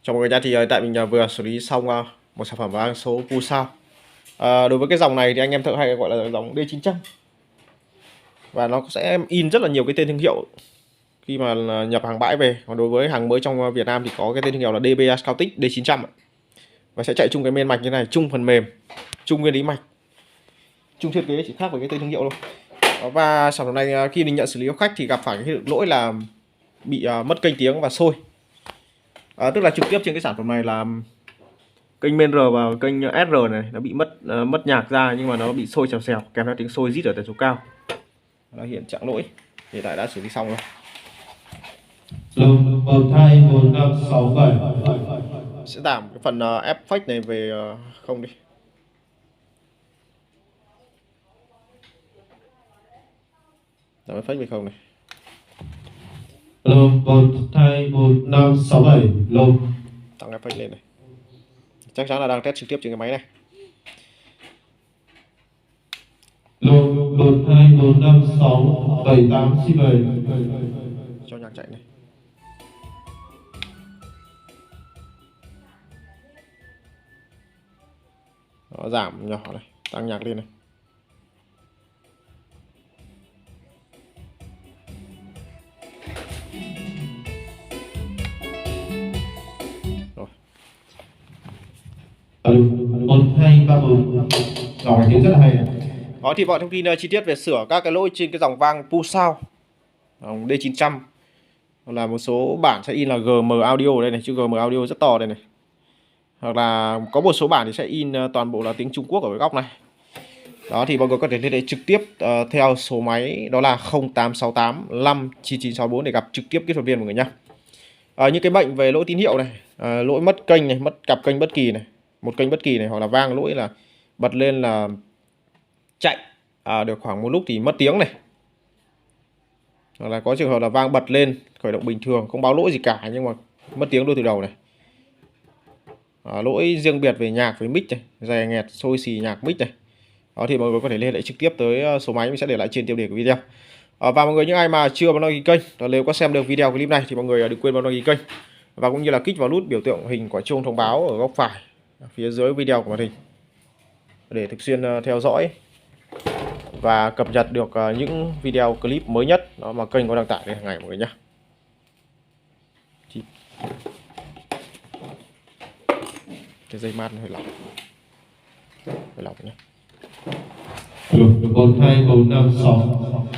Chào mọi người nhé, thì tại mình vừa xử lý xong một sản phẩm vang số Pulsar. Đối với cái dòng này thì anh em thợ hay gọi là dòng D900. Và nó sẽ in rất là nhiều cái tên thương hiệu khi mà nhập hàng bãi về. Còn đối với hàng mới trong Việt Nam thì có cái tên thương hiệu là DBA Scoutic D900. Và sẽ chạy chung cái main mạch như này, chung phần mềm, chung nguyên lý mạch, chung thiết kế, chỉ khác với cái tên thương hiệu thôi. Và sản phẩm này khi mình nhận xử lý của khách thì gặp phải cái lỗi là bị mất kênh tiếng và sôi. Tức là trực tiếp trên cái sản phẩm này là kênh main R và kênh SR này nó bị mất nhạc ra, nhưng mà nó bị sôi xèo xèo kèm theo tiếng sôi rít ở tần số cao. Nó hiện trạng lỗi, hiện tại đã xử lý xong rồi. Sẽ giảm cái phần effect này về không đi. Giảm effect về không này. Tăng effect lên này. Chắc chắn là đang test trực tiếp trên cái máy này. Cho nhạc chạy này. Đó, giảm nhỏ này, tăng nhạc lên này. Rồi. Đó thì mọi thông tin chi tiết về sửa các cái lỗi trên cái dòng vang Pulsar dòng D900 là một số bản sẽ in là GM Audio đây này, chữ GM Audio rất to đây này. Hoặc là có một số bản thì sẽ in toàn bộ là tiếng Trung Quốc ở cái góc này. Đó thì mọi người có thể liên hệ trực tiếp theo số máy đó là 0868 59964 để gặp trực tiếp kỹ thuật viên mọi người nhé. Những cái bệnh về lỗi tín hiệu này, lỗi mất kênh này, mất cặp kênh bất kỳ này, một kênh bất kỳ này, hoặc là vang lỗi là bật lên là chạy được khoảng một lúc thì mất tiếng này, hoặc là có trường hợp là vang bật lên khởi động bình thường không báo lỗi gì cả nhưng mà mất tiếng đôi từ đầu này. Lỗi riêng biệt về nhạc với mic này, dè nghẹt sôi xì nhạc mic này. Đó thì mọi người có thể liên hệ trực tiếp tới số máy mình sẽ để lại trên tiêu đề của video. Và mọi người, những ai mà chưa bấm đăng ký kênh, nếu có xem được video clip này thì mọi người đừng quên bấm đăng ký kênh và cũng như là kích vào nút biểu tượng hình quả chuông thông báo ở góc phải phía dưới video của màn hình để thường xuyên theo dõi và cập nhật được những video clip mới nhất đó mà kênh có đăng tải hàng ngày mọi người nhé. Cái dây mát nó hơi lỏng nhé. 1, 2, 4, 5, 6